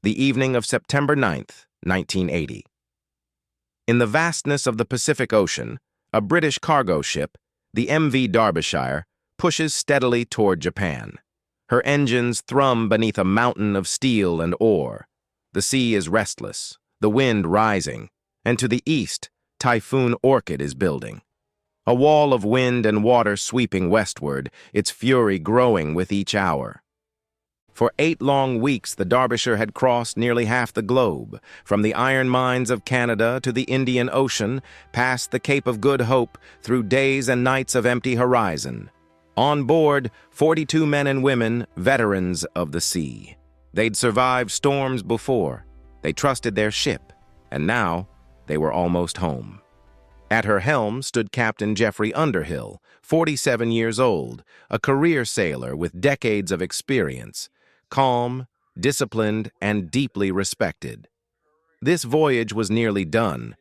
the evening of September 9th, 1980. In the vastness of the Pacific Ocean, a British cargo ship, the MV Derbyshire, pushes steadily toward Japan. Her engines thrum beneath a mountain of steel and ore. The sea is restless, the wind rising, and to the east, Typhoon Orchid is building. A wall of wind and water sweeping westward, its fury growing with each hour. For 8 long weeks, the Derbyshire had crossed nearly half the globe, from the iron mines of Canada to the Indian Ocean, past the Cape of Good Hope, through days and nights of empty horizon. On board, 42 men and women, veterans of the sea. They'd survived storms before. They trusted their ship, and now they were almost home. At her helm stood Captain Geoffrey Underhill, 47 years old, a career sailor with decades of experience, calm, disciplined, and deeply respected. This voyage was nearly done,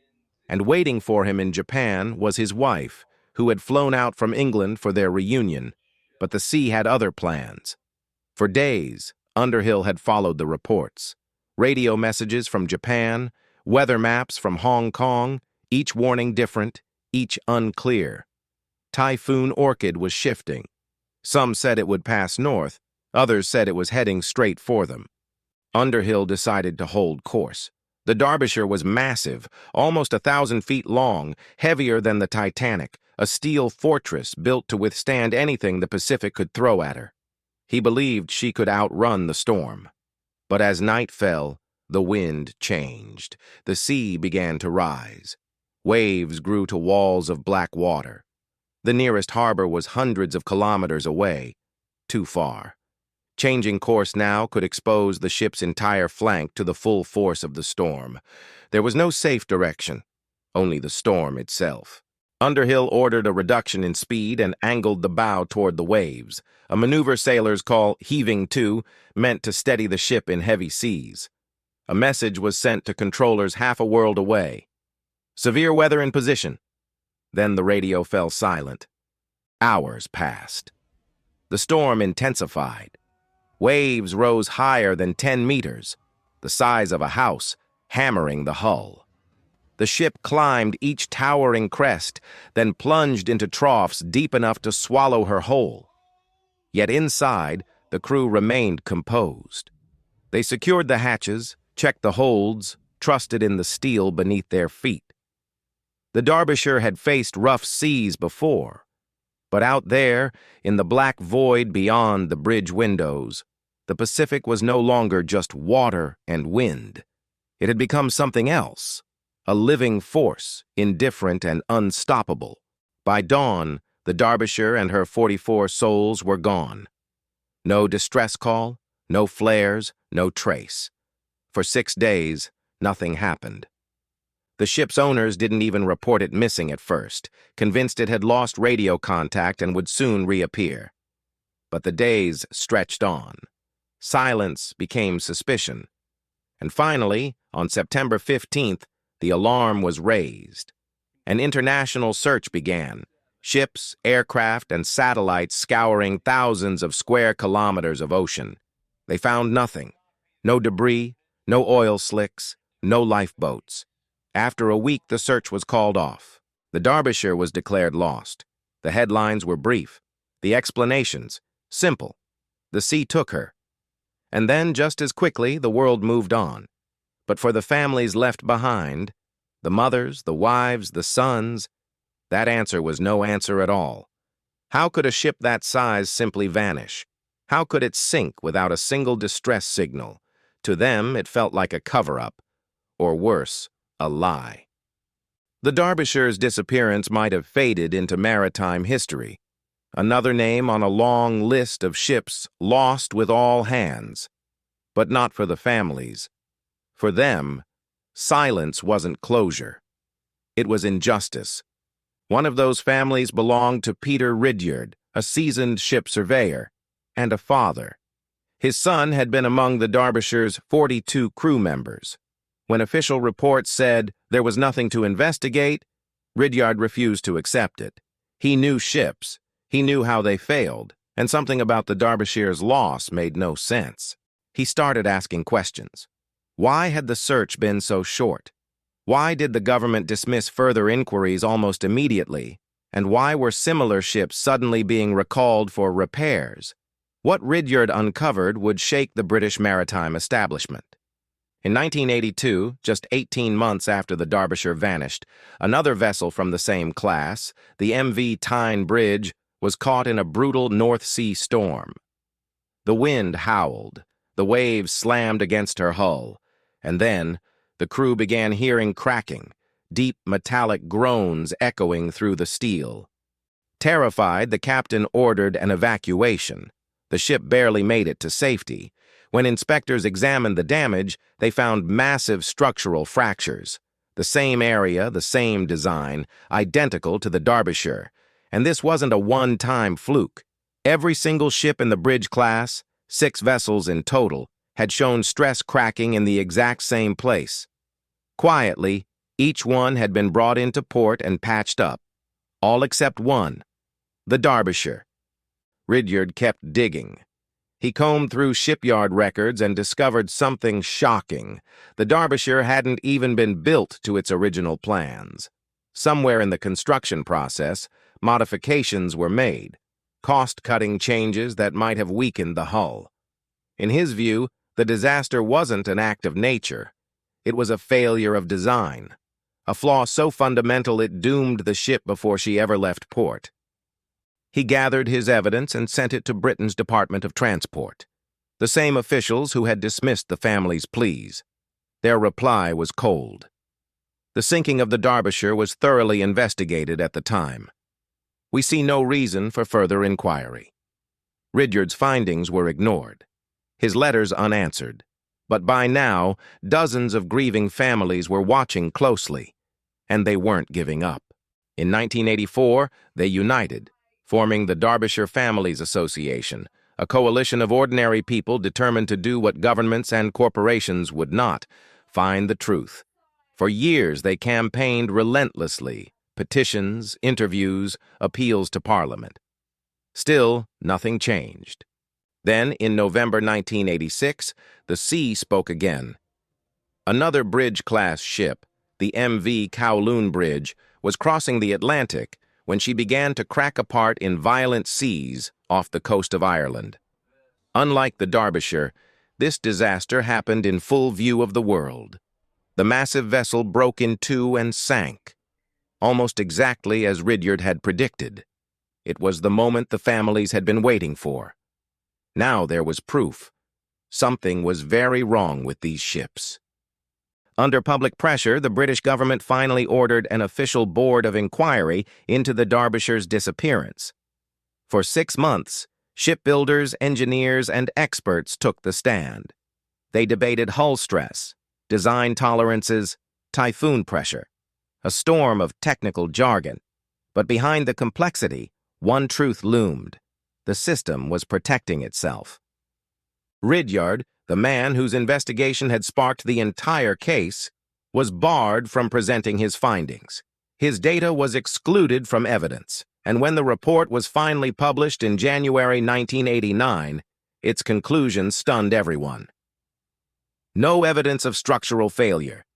and waiting for him in Japan was his wife, who had flown out from England for their reunion, but the sea had other plans. For days, Underhill had followed the reports. Radio messages from Japan, weather maps from Hong Kong, each warning different, each unclear. Typhoon Orchid was shifting. Some said it would pass north, others said it was heading straight for them. Underhill decided to hold course. The Derbyshire was massive, almost 1,000 feet long, heavier than the Titanic, a steel fortress built to withstand anything the Pacific could throw at her. He believed she could outrun the storm. But as night fell, the wind changed. The sea began to rise. Waves grew to walls of black water. The nearest harbor was hundreds of kilometers away, too far. Changing course now could expose the ship's entire flank to the full force of the storm. There was no safe direction, only the storm itself. Underhill ordered a reduction in speed and angled the bow toward the waves, a maneuver sailors call heaving to, meant to steady the ship in heavy seas. A message was sent to controllers half a world away. Severe weather in position. Then the radio fell silent. Hours passed. The storm intensified. Waves rose higher than 10 meters, the size of a house, hammering the hull. The ship climbed each towering crest, then plunged into troughs deep enough to swallow her whole. Yet inside, the crew remained composed. They secured the hatches, checked the holds, trusted in the steel beneath their feet. The Derbyshire had faced rough seas before, but out there, in the black void beyond the bridge windows, the Pacific was no longer just water and wind. It had become something else, a living force, indifferent and unstoppable. By dawn, the Derbyshire and her 44 souls were gone. No distress call, no flares, no trace. For 6 days, nothing happened. The ship's owners didn't even report it missing at first, convinced it had lost radio contact and would soon reappear. But the days stretched on. Silence became suspicion. And finally, on September 15th, the alarm was raised. An international search began, ships, aircraft, and satellites scouring thousands of square kilometers of ocean. They found nothing. No debris, no oil slicks, no lifeboats. After a week, the search was called off. The Derbyshire was declared lost. The headlines were brief. The explanations, simple. The sea took her. And then, just as quickly, the world moved on. But for the families left behind, the mothers, the wives, the sons, that answer was no answer at all. How could a ship that size simply vanish? How could it sink without a single distress signal? To them, it felt like a cover-up, or worse, a lie. The Derbyshire's disappearance might have faded into maritime history, another name on a long list of ships lost with all hands. But not for the families. For them, silence wasn't closure. It was injustice. One of those families belonged to Peter Ridyard, a seasoned ship surveyor, and a father. His son had been among the Derbyshire's 42 crew members. When official reports said there was nothing to investigate, Ridyard refused to accept it. He knew ships, he knew how they failed, and something about the Derbyshire's loss made no sense. He started asking questions. Why had the search been so short? Why did the government dismiss further inquiries almost immediately? And why were similar ships suddenly being recalled for repairs? What Ridyard uncovered would shake the British maritime establishment. In 1982, just 18 months after the Derbyshire vanished, another vessel from the same class, the MV Tyne Bridge, was caught in a brutal North Sea storm. The wind howled, the waves slammed against her hull, and then the crew began hearing cracking, deep metallic groans echoing through the steel. Terrified, the captain ordered an evacuation. The ship barely made it to safety. When inspectors examined the damage, they found massive structural fractures. The same area, the same design, identical to the Derbyshire. And this wasn't a one-time fluke. Every single ship in the bridge class, 6 vessels in total, had shown stress cracking in the exact same place. Quietly, each one had been brought into port and patched up. All except one, the Derbyshire. Ridyard kept digging. He combed through shipyard records and discovered something shocking. The Derbyshire hadn't even been built to its original plans. Somewhere in the construction process, modifications were made, cost-cutting changes that might have weakened the hull. In his view, the disaster wasn't an act of nature. It was a failure of design, a flaw so fundamental it doomed the ship before she ever left port. He gathered his evidence and sent it to Britain's Department of Transport, the same officials who had dismissed the family's pleas. Their reply was cold. The sinking of the Derbyshire was thoroughly investigated at the time. We see no reason for further inquiry. Ridyard's findings were ignored, his letters unanswered, but by now, dozens of grieving families were watching closely, and they weren't giving up. In 1984, they united, forming the Derbyshire Families Association, a coalition of ordinary people determined to do what governments and corporations would not: find the truth. For years, they campaigned relentlessly: petitions, interviews, appeals to Parliament. Still, nothing changed. Then, in November 1986, the sea spoke again. Another bridge-class ship, the MV Kowloon Bridge, was crossing the Atlantic when she began to crack apart in violent seas off the coast of Ireland. Unlike the Derbyshire, this disaster happened in full view of the world. The massive vessel broke in two and sank, almost exactly as Ridyard had predicted. It was the moment the families had been waiting for. Now there was proof. Something was very wrong with these ships. Under public pressure, the British government finally ordered an official board of inquiry into the Derbyshire's disappearance. For 6 months, shipbuilders, engineers, and experts took the stand. They debated hull stress, design tolerances, typhoon pressure, a storm of technical jargon. But behind the complexity, one truth loomed: the system was protecting itself. Ridyard, the man whose investigation had sparked the entire case, was barred from presenting his findings. His data was excluded from evidence, and when the report was finally published in January 1989, its conclusion stunned everyone. No evidence of structural failure.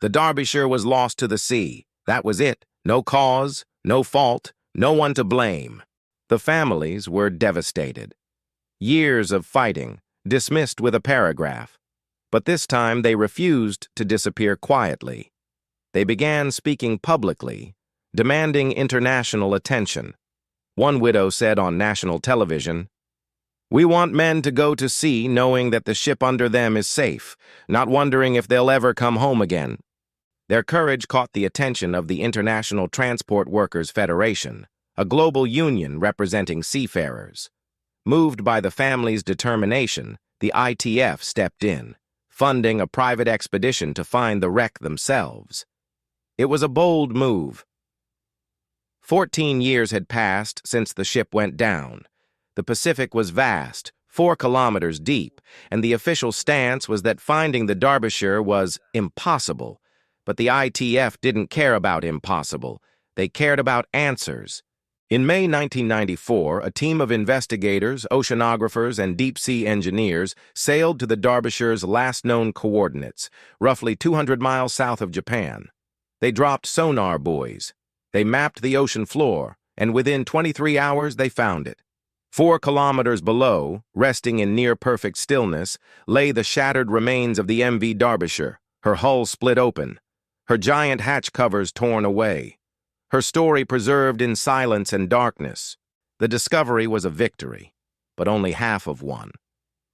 The Derbyshire was lost to the sea. That was it. No cause, no fault, no one to blame. The families were devastated. Years of fighting, dismissed with a paragraph. But this time they refused to disappear quietly. They began speaking publicly, demanding international attention. One widow said on national television, "We want men to go to sea knowing that the ship under them is safe, not wondering if they'll ever come home again." Their courage caught the attention of the International Transport Workers Federation, a global union representing seafarers. Moved by the family's determination, the ITF stepped in, funding a private expedition to find the wreck themselves. It was a bold move. 14 years had passed since the ship went down. The Pacific was vast, 4 kilometers deep, and the official stance was that finding the Derbyshire was impossible. But the ITF didn't care about impossible. They cared about answers. In May 1994, a team of investigators, oceanographers, and deep-sea engineers sailed to the Derbyshire's last known coordinates, roughly 200 miles south of Japan. They dropped sonar buoys. They mapped the ocean floor, and within 23 hours they found it. 4 kilometers below, resting in near-perfect stillness, lay the shattered remains of the MV Derbyshire, her hull split open, her giant hatch covers torn away. Her story preserved in silence and darkness. The discovery was a victory, but only half of one.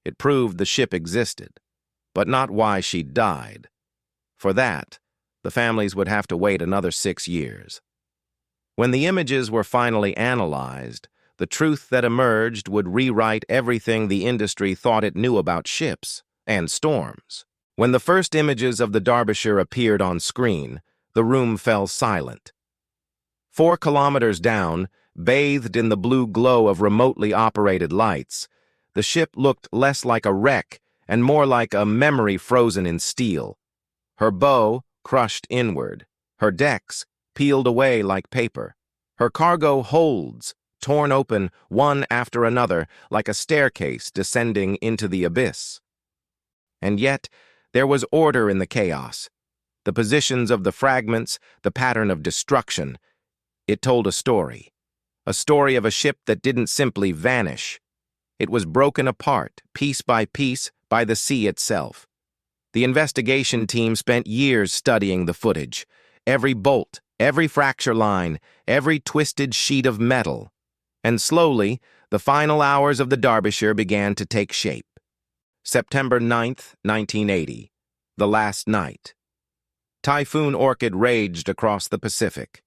It proved the ship existed, but not why she died. For that, the families would have to wait another 6 years. When the images were finally analyzed, the truth that emerged would rewrite everything the industry thought it knew about ships and storms. When the first images of the Derbyshire appeared on screen, the room fell silent. 4 kilometers down, bathed in the blue glow of remotely operated lights, the ship looked less like a wreck and more like a memory frozen in steel. Her bow crushed inward, her decks peeled away like paper, her cargo holds torn open one after another like a staircase descending into the abyss. And yet, there was order in the chaos. The positions of the fragments, the pattern of destruction. It told a story of a ship that didn't simply vanish. It was broken apart, piece by piece, by the sea itself. The investigation team spent years studying the footage, every bolt, every fracture line, every twisted sheet of metal. And slowly, the final hours of the Derbyshire began to take shape. September 9th, 1980, the last night. Typhoon Orchid raged across the Pacific.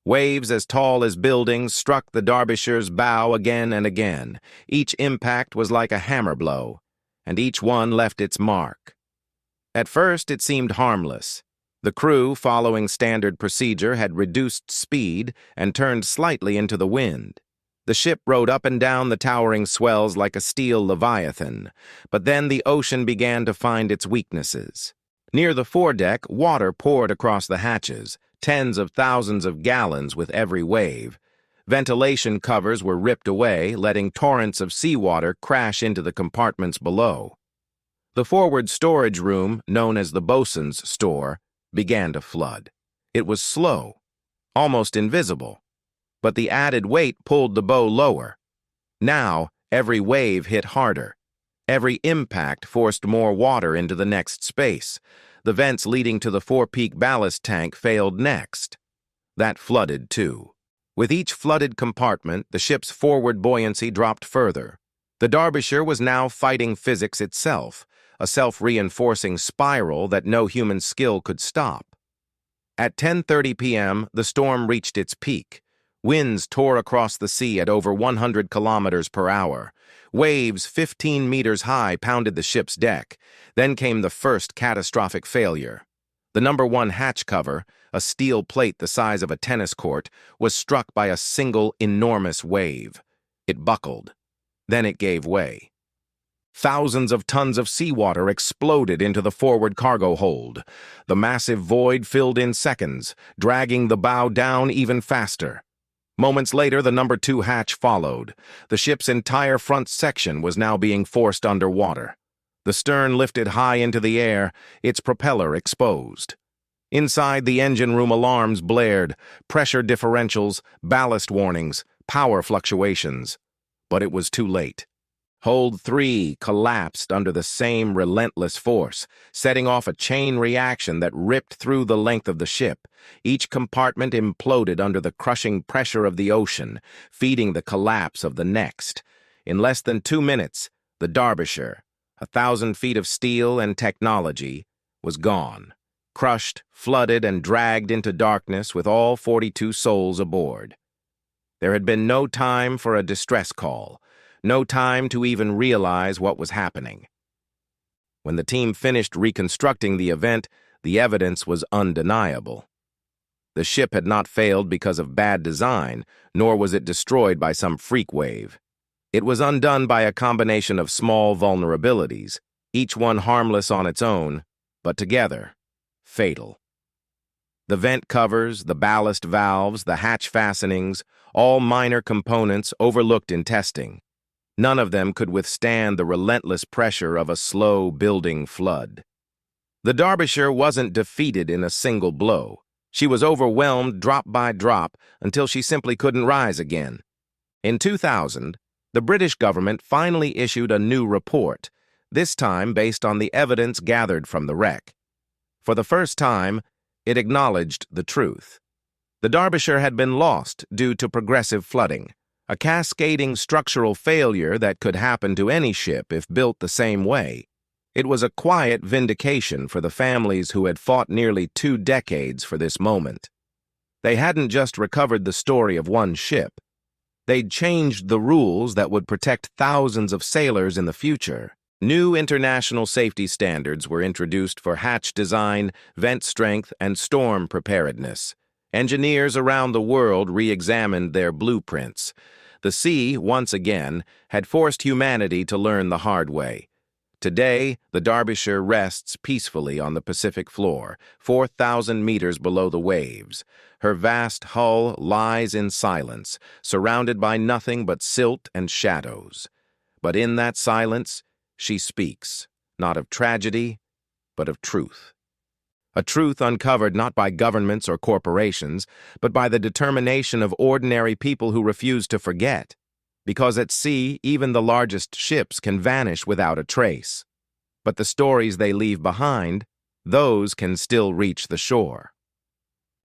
Waves as tall as buildings struck the Derbyshire's bow again and again. Each impact was like a hammer blow, and each one left its mark. At first, it seemed harmless. The crew, following standard procedure, had reduced speed and turned slightly into the wind. The ship rode up and down the towering swells like a steel leviathan, but then the ocean began to find its weaknesses. Near the foredeck, water poured across the hatches, tens of thousands of gallons with every wave. Ventilation covers were ripped away, letting torrents of seawater crash into the compartments below. The forward storage room, known as the bosun's store, began to flood. It was slow, almost invisible, but the added weight pulled the bow lower. Now, every wave hit harder. Every impact forced more water into the next space. The vents leading to the forepeak ballast tank failed next. That flooded, too. With each flooded compartment, the ship's forward buoyancy dropped further. The Derbyshire was now fighting physics itself, a self-reinforcing spiral that no human skill could stop. At 10:30 p.m., the storm reached its peak. Winds tore across the sea at over 100 kilometers per hour. Waves 15 meters high pounded the ship's deck. Then came the first catastrophic failure. The number 1 hatch cover, a steel plate the size of a tennis court, was struck by a single enormous wave. It buckled. Then it gave way. Thousands of tons of seawater exploded into the forward cargo hold. The massive void filled in seconds, dragging the bow down even faster. Moments later, the number 2 hatch followed. The ship's entire front section was now being forced underwater. The stern lifted high into the air, its propeller exposed. Inside, the engine room alarms blared, pressure differentials, ballast warnings, power fluctuations. But it was too late. Hold 3 collapsed under the same relentless force, setting off a chain reaction that ripped through the length of the ship. Each compartment imploded under the crushing pressure of the ocean, feeding the collapse of the next. In less than 2 minutes, the Derbyshire, 1,000 feet of steel and technology, was gone, crushed, flooded, and dragged into darkness with all 42 souls aboard. There had been no time for a distress call. No time to even realize what was happening. When the team finished reconstructing the event, the evidence was undeniable. The ship had not failed because of bad design, nor was it destroyed by some freak wave. It was undone by a combination of small vulnerabilities, each one harmless on its own, but together, fatal. The vent covers, the ballast valves, the hatch fastenings, all minor components overlooked in testing. None of them could withstand the relentless pressure of a slow-building flood. The Derbyshire wasn't defeated in a single blow. She was overwhelmed drop by drop until she simply couldn't rise again. In 2000, the British government finally issued a new report, this time based on the evidence gathered from the wreck. For the first time, it acknowledged the truth. The Derbyshire had been lost due to progressive flooding, a cascading structural failure that could happen to any ship if built the same way. It was a quiet vindication for the families who had fought nearly 2 decades for this moment. They hadn't just recovered the story of one ship. They'd changed the rules that would protect thousands of sailors in the future. New international safety standards were introduced for hatch design, vent strength, and storm preparedness. Engineers around the world re-examined their blueprints. The sea, once again, had forced humanity to learn the hard way. Today, the Derbyshire rests peacefully on the Pacific floor, 4,000 meters below the waves. Her vast hull lies in silence, surrounded by nothing but silt and shadows. But in that silence, she speaks, not of tragedy, but of truth. A truth uncovered not by governments or corporations, but by the determination of ordinary people who refuse to forget. Because at sea, even the largest ships can vanish without a trace. But the stories they leave behind, those can still reach the shore.